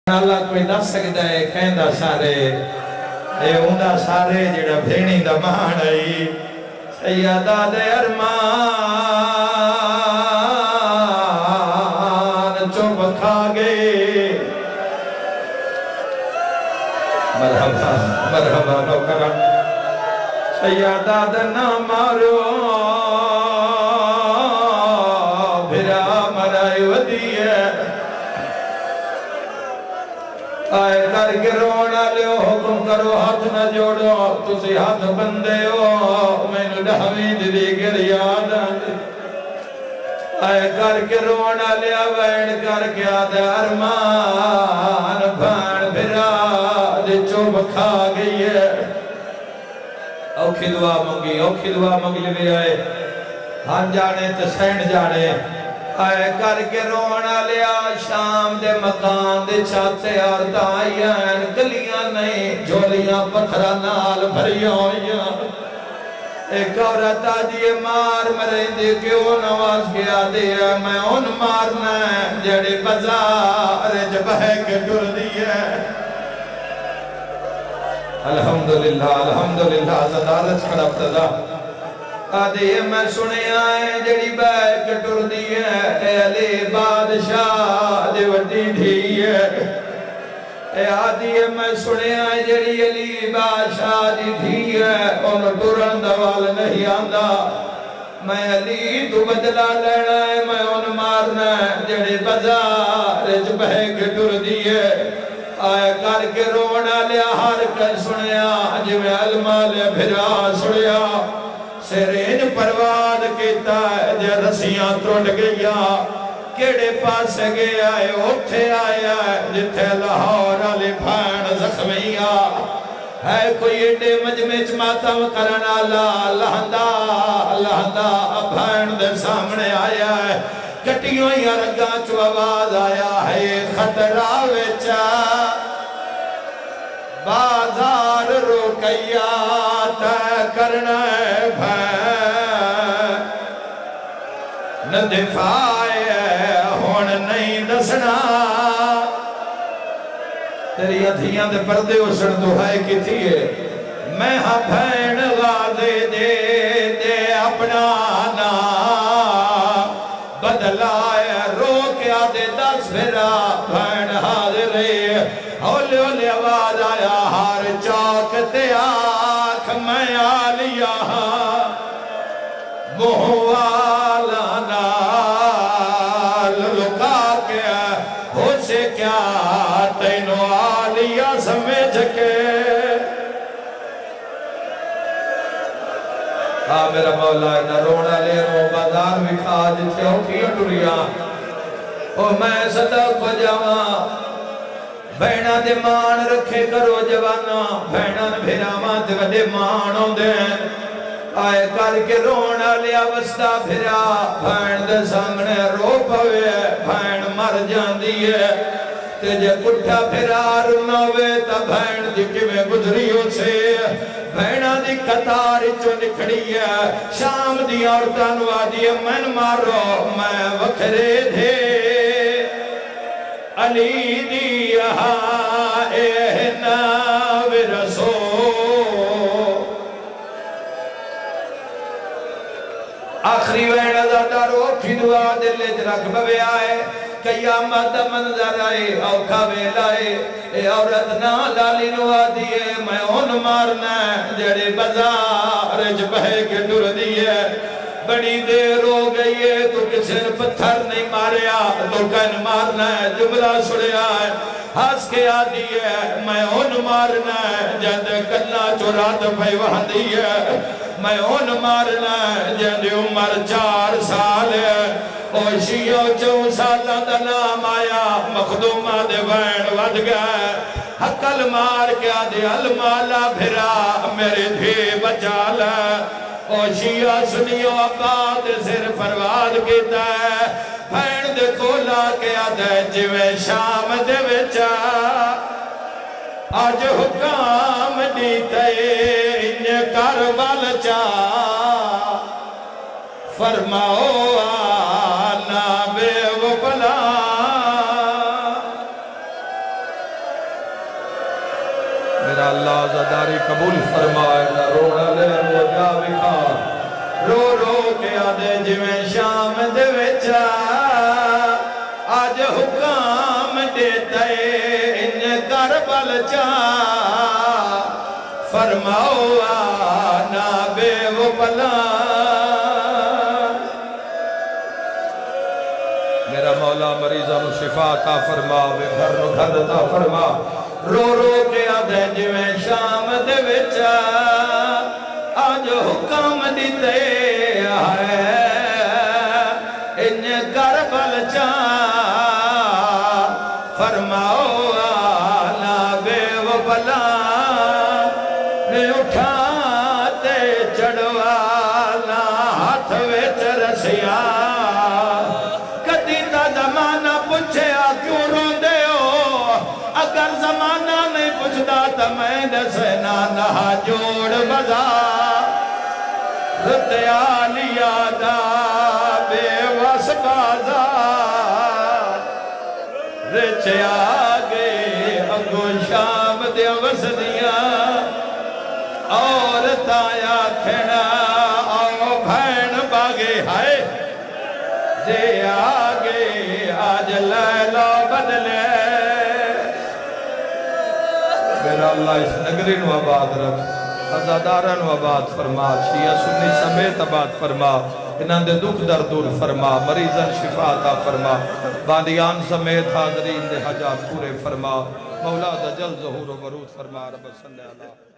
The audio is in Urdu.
اللہ کوئی دس سکتا ہے کہندہ سارے اے ہوندہ سارے جڑا بھینی دا مان آئی سیدہ دے ارمان چوب کھا گئے مرحبا مرحبا نوکرہ سیدہ دے نہ مارو بھرا مرائی ودی ہے آئے کر کے رونا لیو حکم کرو ہاتھ نہ جوڑو تسی ہاتھ بندے ہو میں نے ڈھامید دی گر یاد آئے کر کے رونا لیا بیڑ کر کے آدھے ارمان بھان بھرا دے چوب کھا گئی ہے اوکھی دعا منگی بھی آئے ہاں جانے تو سین جانے آئے کر کے رونا لیا شام دے مکان دے چھاتے اور دائیاں گلیاں نہیں جھولیاں پتھرہ نال بھریاں ہوئیاں ایک عورت آجیے مار مرین دے کیوں نواز کیا دیا میں ان مارنا ہے جڑے بزار جبہ کے ڈر دیا الحمدللہ زدارت کھڑا پتدا آدھے میں سنے آئے جڑی بیک ٹر دی ہے اے علی بادشاہ دے وڈی دھی ہے اے آدھے میں سنے آئے جڑی علی بادشاہ دی دھی ہے ان ٹرن دوال نہیں آندہ میں علی تو بدلا لینا ہے میں ان مارنا ہے جڑی بزار جبہک ٹر دی ہے آئے کر کے رونا لیا ہر کر سنیا جو میں علمہ لیا بھرا سنیا سرین پرواد کیتا ہے جے رسیاں ٹوٹ گیا کیڑے پاس گیا ہے اٹھے آیا ہے جتھے لاہور علی بھان زخمیا ہے کوئی ایڈے مجمع ماتم کرنا لہندہ بھان دے سامنے آیا ہے کٹیوں یا رگاں چو آواز آیا ہے خطرہ ویچا بازار روکیا تے کرنا ہے بھین نہ دفاع ہون نہیں دسنا تیری ادھیاں دے پردے اسن تو ہے کی تھی میں ہاں بھین غازے دے اپنا نا بدلائے روکیا دے دس بھرا بھین حاضر ہولے ہولے آواز آیا ہار چاک تے آنکھ میں آلیا مہوالا نال لکا کے ہو سے کیا تینو آلیا سمجھ کے ہاں میرا مولا ہے نہ رونا لے رو بازار بکھا جتے ہو کی ٹوریا او میں صدق کو جاواں بھینا دے مان رکھے کرو جوانا بھینا بھیراواں دے وڈے مان ہوندے آئے کر کے رونا لیا وستا بھیرا بھین دے سامنے رو پوے بھین مر جاندی ہے تے جے کٹھا بھیرا رونا ہوئے تا بھین دی میں گزری ہو سے بھینا دی قطاری چو نکھڑی ہے شام دی عورتان وادی من مارو میں وکھرے دھے علی دیا اہنا ورسو آخری ویڑا دارو کی دعا دل جرک بوے آئے قیامت منظر آئے اوکھا ویلائے اے عورت نا لالی نوا دیئے میں ان مارنا جڑے بزار جبہ کے ڈر دیئے بڑی دیر ہو گئی ہے تو کسی نے پتھر نہیں ماریا تو کہن مارنا ہے جملہ سڑیا ہے ہاس کے آدھی ہے میں ان مارنا ہے جہاں کلنا چورات پہ وہاں دی ہے میں ان مارنا ہے جہاں عمر 4 سال ہے او شیعہ 4 سالہ دا نام آیا مخدومہ دے وین ود گئے حقل مار کے آدھی المالا بھرا میرے دھی بچا لے او شیعہ سنیو آباد سر پرواد کیتا ہے بھین دے کولا کے آدھے جوے شام دے وچا آج حکام دیتے انہیں کاربال چا فرماؤ آنا بے و بلا میرا اللہ عزاداری قبول فرمائے نہ رونا لے وہ جا بکھا رو رو کے آدھے جویں شام دے وچا آج حکام دیتا ہے ان کربل چا فرماؤ آنا بے وہ بلا میرا مولا مریضہ نو شفا عطا فرما بے گھر نو گھر عطا فرما رو رو کے آدھے جویں شام دے وچا آج حکام دیتے ہے ان کربل چا فرماؤ آنا بے وہ بلا نے اٹھاتے چڑوانا ہاتھ ویچ رسیا کدی تا زمانہ پوچھے آ کیوں رون دے ہو اگر زمانہ نہیں پوچھتا تا میں دسنا نہ جوڑ بزا رتیا لیا دا بے وس بازا رچ آگے اگو شام دے وسدیاں اور تایا کھنا آؤ بھین باگے ہائے دے آگے آج لیلہ بدلے میرا اللہ اس نگری نو آباد رکھ عزادارہ نو آباد فرما شیعہ سنی سمیت آباد فرما انہاں دے دکھ در دور فرما مریضاں شفا عطا فرما باندیان سمیت حاضرین دے حجات پورے فرما مولا دا جل ظہور و برود فرما رب صلی اللہ